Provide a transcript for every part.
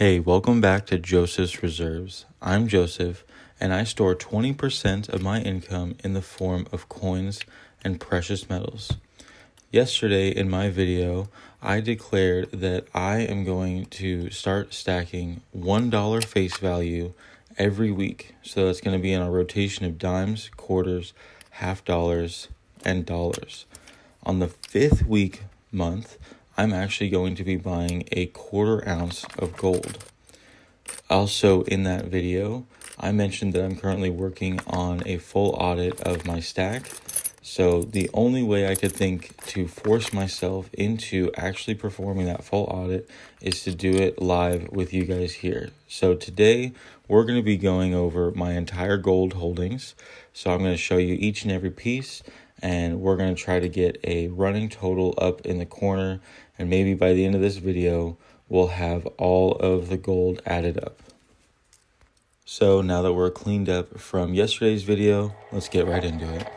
Hey, welcome back to Joseph's Reserves. I'm Joseph, and I store 20% of my income in the form of coins and precious metals. Yesterday in my video, I declared that I am going to start stacking $1 face value every week. So that's going to be in a rotation of dimes, quarters, half dollars, and dollars. On the fifth week month, I'm actually going to be buying a quarter ounce of gold. Also in that video, I mentioned that I'm currently working on a full audit of my stack. So the only way I could think to force myself into actually performing that full audit is to do it live with you guys here. So today we're going to be going over my entire gold holdings. So I'm going to show you each and every piece, and we're going to try to get a running total up in the corner. And maybe by the end of this video, we'll have all of the gold added up. So now that we're cleaned up from yesterday's video, let's get right into it.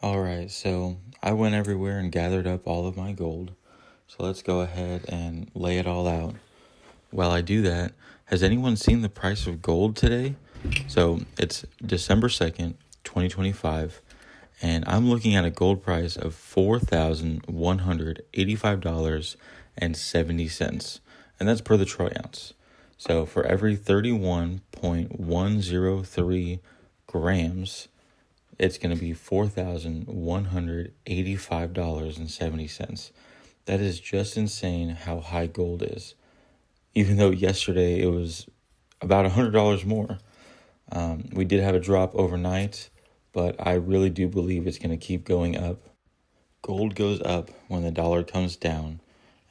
Alright, so I went everywhere and gathered up all of my gold. So let's go ahead and lay it all out. While I do that, has anyone seen the price of gold today? So it's December 2nd, 2025, and I'm looking at a gold price of $4,185.70, and that's per the troy ounce. So for every 31.103 grams, it's going to be $4,185.70. That is just insane how high gold is. Even though yesterday it was about $100 more. We did have a drop overnight, but I really do believe it's going to keep going up. Gold goes up when the dollar comes down.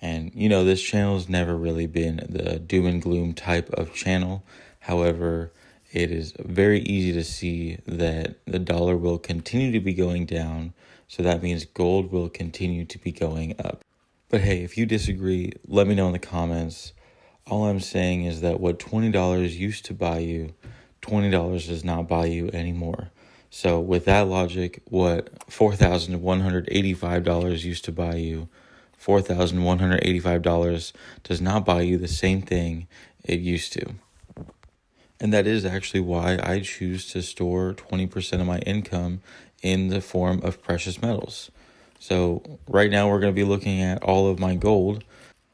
And, this channel has never really been the doom and gloom type of channel. However, it is very easy to see that the dollar will continue to be going down. So that means gold will continue to be going up. But hey, if you disagree, let me know in the comments. All I'm saying is that what $20 used to buy you, $20 does not buy you anymore. So with that logic, what $4,185 used to buy you, $4,185 does not buy you the same thing it used to. And that is actually why I choose to store 20% of my income in the form of precious metals. So right now we're going to be looking at all of my gold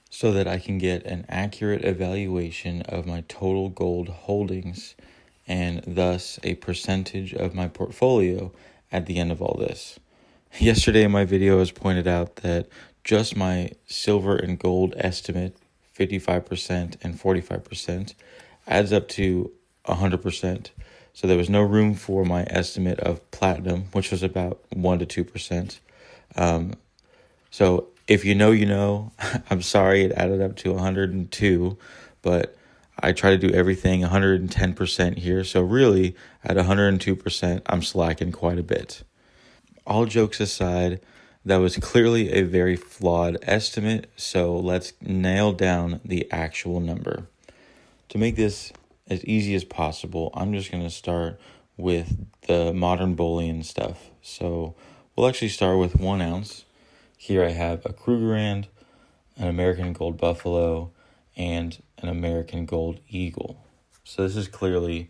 so that I can get an accurate evaluation of my total gold holdings and thus a percentage of my portfolio at the end of all this. Yesterday in my video, I was pointed out that just my silver and gold estimate, 55% and 45%, adds up to 100%. So there was no room for my estimate of platinum, which was about 1 to 2%. So if you know, I'm sorry it added up to 102, but I try to do everything 110% here. So really, at 102%, I'm slacking quite a bit. All jokes aside, that was clearly a very flawed estimate, so let's nail down the actual number. To make this as easy as possible, I'm just going to start with the modern bullion stuff. So we'll actually start with 1 ounce. Here I have a Krugerrand, an American Gold Buffalo, and an American Gold Eagle. So this is clearly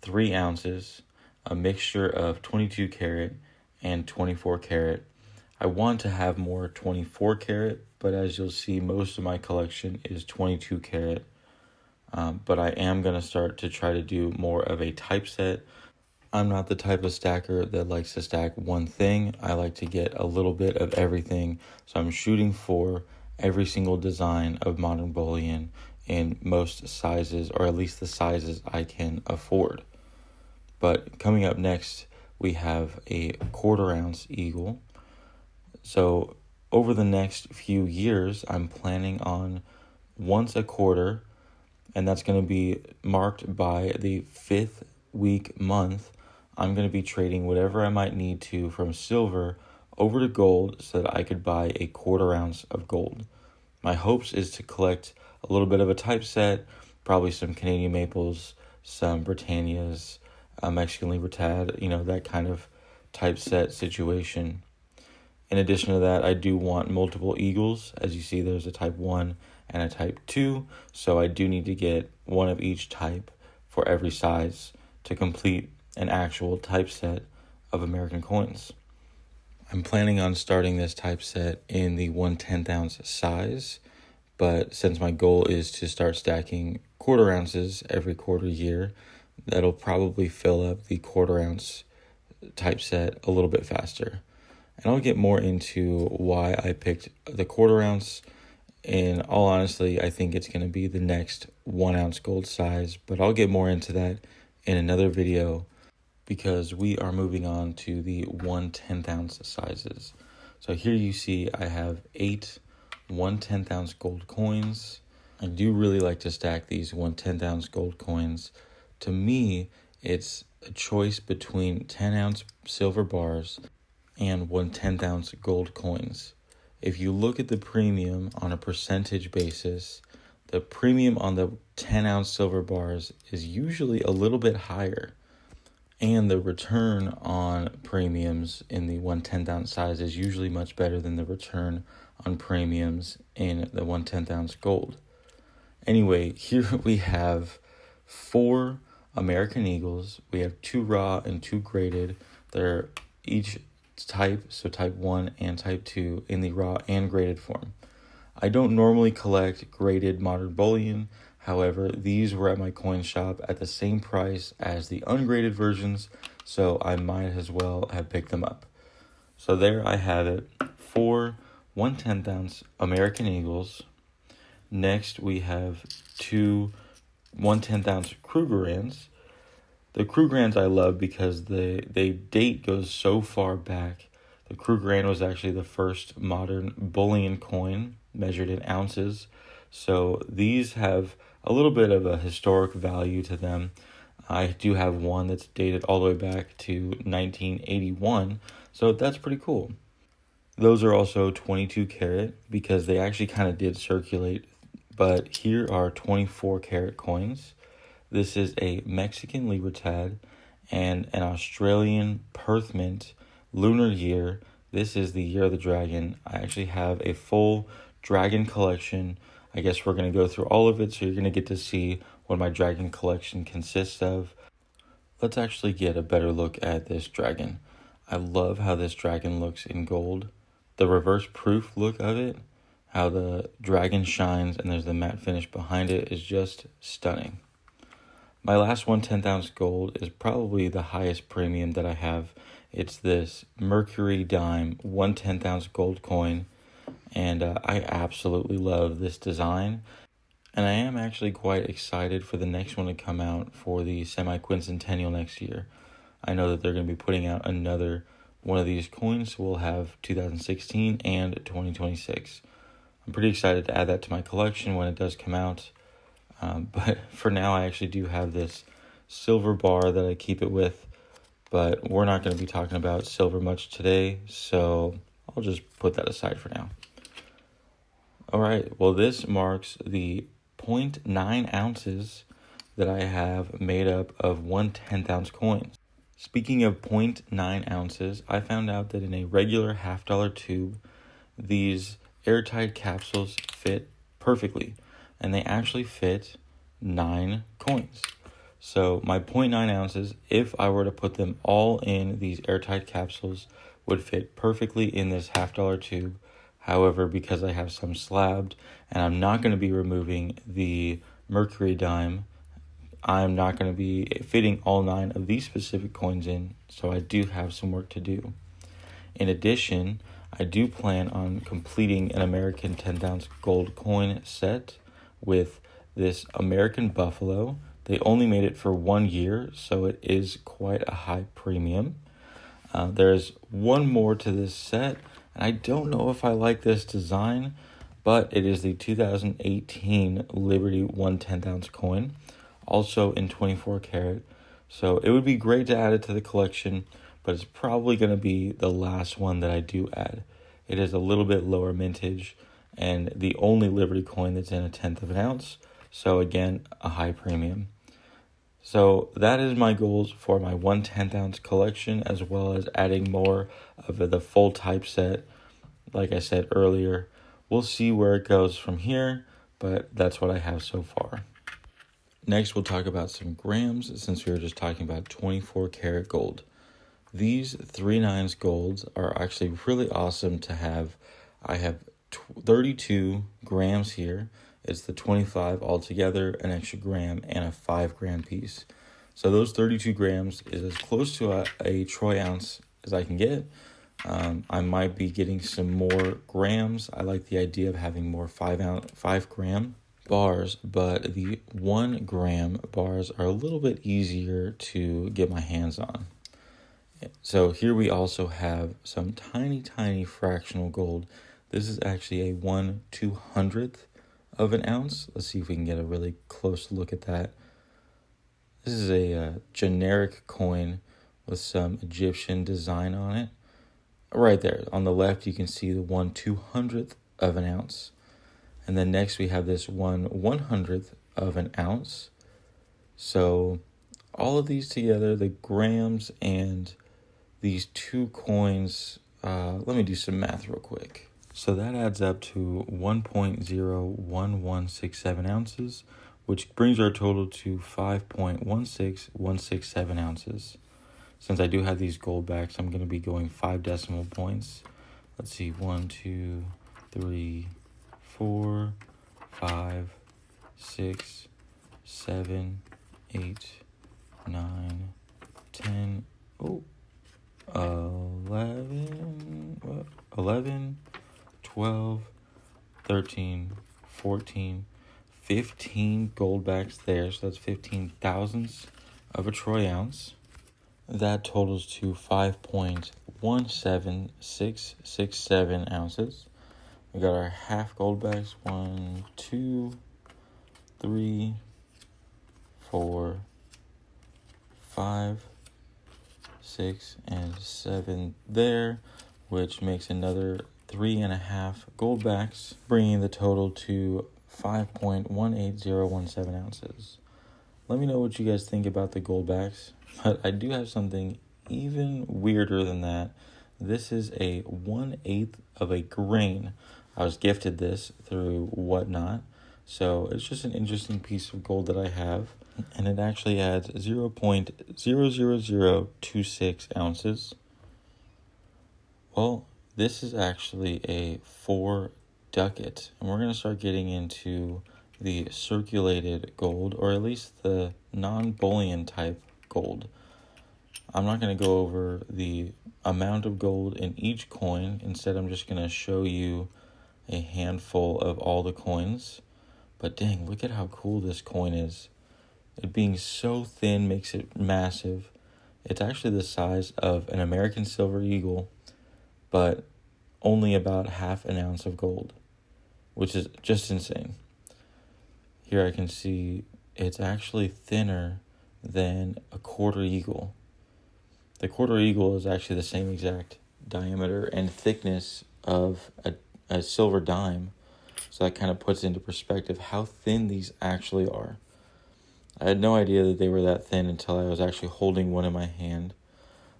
3 ounces, a mixture of 22 karat and 24 karat. I want to have more 24 karat, but as you'll see, most of my collection is 22 karat. But I am going to start to try to do more of a typeset. I'm not the type of stacker that likes to stack one thing. I like to get a little bit of everything. So I'm shooting for every single design of modern bullion in most sizes, or at least the sizes I can afford. But coming up next, we have a quarter ounce eagle. So over the next few years, I'm planning on once a quarter, and that's going to be marked by the 5th week month. I'm going to be trading whatever I might need to from silver over to gold so that I could buy a quarter ounce of gold. My hopes is to collect a little bit of a typeset, probably some Canadian maples, some Britannias, a Mexican Libertad, that kind of typeset situation. In addition to that, I do want multiple eagles. As you see, there's a type 1 and a type 2, so I do need to get one of each type for every size to complete an actual typeset of American coins. I'm planning on starting this typeset in the 1/10 ounce size, but since my goal is to start stacking quarter ounces every quarter year, that'll probably fill up the quarter ounce typeset a little bit faster. And I'll get more into why I picked the quarter ounce. In all honesty, I think it's going to be the next 1 ounce gold size, but I'll get more into that in another video because we are moving on to the 1/10 ounce sizes. So here you see I have 8 1/10 ounce gold coins. I do really like to stack these 1/10 ounce gold coins. To me, it's a choice between 10 ounce silver bars and 1/10 ounce gold coins. If you look at the premium on a percentage basis, the premium on the 10 ounce silver bars is usually a little bit higher. And the return on premiums in the 1/10 ounce size is usually much better than the return on premiums in the 1/10 ounce gold. Anyway, here we have 4 American Eagles. We have 2 raw and 2 graded. They're each type, so type 1 and type 2 in the raw and graded form. I don't normally collect graded modern bullion. However, these were at my coin shop at the same price as the ungraded versions, so I might as well have picked them up. So there I have it, 4 1/10 ounce American Eagles. Next, we have 2 1/10 ounce Krugerrands. The Krugerrands I love because the date goes so far back. The Krugerrand was actually the first modern bullion coin measured in ounces. So these have a little bit of a historic value to them. I do have one that's dated all the way back to 1981, so that's pretty cool. Those are also 22 karat because they actually kind of did circulate, but here are 24 karat coins. This is a Mexican Libertad and an Australian Perth Mint lunar year. This is the year of the dragon. I actually have a full dragon collection. I guess we're going to go through all of it, so you're going to get to see what my dragon collection consists of. Let's actually get a better look at this dragon. I love how this dragon looks in gold. The reverse proof look of it, how the dragon shines and there's the matte finish behind it, is just stunning. My last 1/10 ounce gold is probably the highest premium that I have. It's this Mercury dime 1/10 ounce gold coin. And I absolutely love this design. And I am actually quite excited for the next one to come out for the semi-quincentennial next year. I know that they're going to be putting out another one of these coins. So we'll have 2016 and 2026. I'm pretty excited to add that to my collection when it does come out. But for now, I actually do have this silver bar that I keep it with. But we're not going to be talking about silver much today. So I'll just put that aside for now. All right, well, this marks the 0.9 ounces that I have made up of 1/10 ounce coins. Speaking of 0.9 ounces, I found out that in a regular $1/2 tube, these airtight capsules fit perfectly, and they actually fit 9 coins. So my 0.9 ounces, if I were to put them all in these airtight capsules, would fit perfectly in this $1/2 tube. However, because I have some slabbed and I'm not going to be removing the Mercury dime, I'm not going to be fitting all 9 of these specific coins in, so I do have some work to do. In addition, I do plan on completing an American 10 ounce gold coin set with this American Buffalo. They only made it for 1 year, so it is quite a high premium. There's one more to this set, and I don't know if I like this design, but it is the 2018 Liberty 1/10 ounce coin, also in 24 karat. So it would be great to add it to the collection, but it's probably going to be the last one that I do add. It is a little bit lower mintage and the only Liberty coin that's in 1/10 of an ounce. So again, a high premium. So that is my goals for my 1/10 ounce collection, as well as adding more of the full typeset like I said earlier, we'll see where it goes from here, but that's what I have so far. Next, we'll talk about some grams, since we were just talking about 24 karat gold. These 3/9 golds are actually really awesome to have. I have 32 grams here. It's the 25 altogether, an extra gram, and a 5-gram piece. So those 32 grams is as close to a troy ounce as I can get. I might be getting some more grams. I like the idea of having more 5-gram bars, but the 1-gram bars are a little bit easier to get my hands on. So here we also have some tiny fractional gold. This is actually a 1/200th of an ounce. Let's see if we can get a really close look at that. This is a generic coin with some Egyptian design on it. Right there on the left, you can see the 1/200th of an ounce. And then next we have this 1/100th of an ounce. So all of these together, the grams and these two coins, let me do some math real quick. So that adds up to 1.01167 ounces, which brings our total to 5.16167 ounces. Since I do have these gold backs, I'm going to be going 5 decimal points. Let's see, 1, 2, 3, 4, 5, 6, 7, 8, 9, 10, 11, 12, 13, 14, 15 gold backs there. So that's 15 thousandths of a troy ounce. That totals to 5.17667 ounces. We got our half gold backs. 1, 2, 3, 4, 5, 6, and 7 there, which makes another 3.5 gold backs, bringing the total to 5.18017 ounces. Let me know what you guys think about the gold backs, but I do have something even weirder than that. This is a 1/8 of a grain. I was gifted this through Whatnot, so it's just an interesting piece of gold that I have, and it actually adds 0.00026 ounces. Well, this is actually a 4 ducat, and we're going to start getting into the circulated gold, or at least the non-bullion type gold. I'm not going to go over the amount of gold in each coin. Instead, I'm just going to show you a handful of all the coins. But dang, look at how cool this coin is. It being so thin makes it massive. It's actually the size of an American silver eagle, but only about 1/2 ounce of gold, which is just insane. Here I can see it's actually thinner than a quarter eagle. The quarter eagle is actually the same exact diameter and thickness of a silver dime. So that kind of puts into perspective how thin these actually are. I had no idea that they were that thin until I was actually holding one in my hand.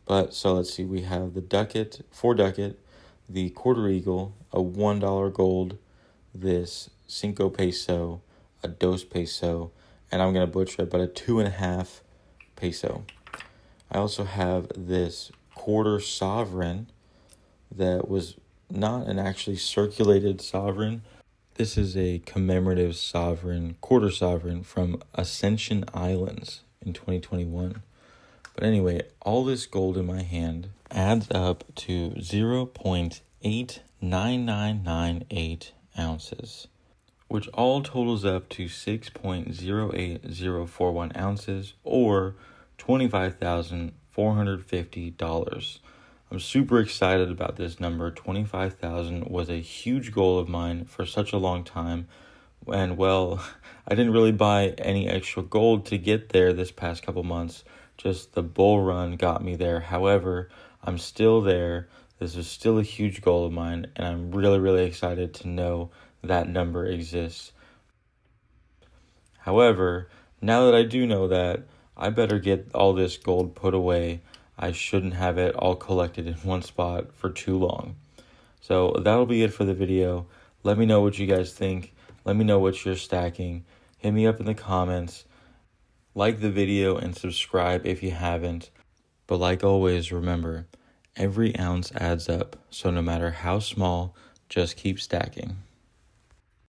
But so let's see, we have the ducat, 4 ducat, the quarter eagle, a $1 gold, this 5 peso, a 2 peso, and I'm going to butcher it, but a 2.5 peso. I also have this quarter sovereign that was not an actually circulated sovereign. This is a commemorative sovereign, quarter sovereign from Ascension Islands in 2021. But anyway, all this gold in my hand adds up to 0.89998 ounces, which all totals up to 6.08041 ounces, or $25,450. I'm super excited about this number. 25,000 was a huge goal of mine for such a long time. And well, I didn't really buy any extra gold to get there this past couple months. Just the bull run got me there. However, I'm still there. This is still a huge goal of mine, and I'm really excited to know that number exists. However, now that I do know that, I better get all this gold put away. I shouldn't have it all collected in one spot for too long. So that'll be it for the video. Let me know what you guys think. Let me know what you're stacking. Hit me up in the comments. Like the video and subscribe if you haven't. But like always, remember, every ounce adds up. So no matter how small, just keep stacking.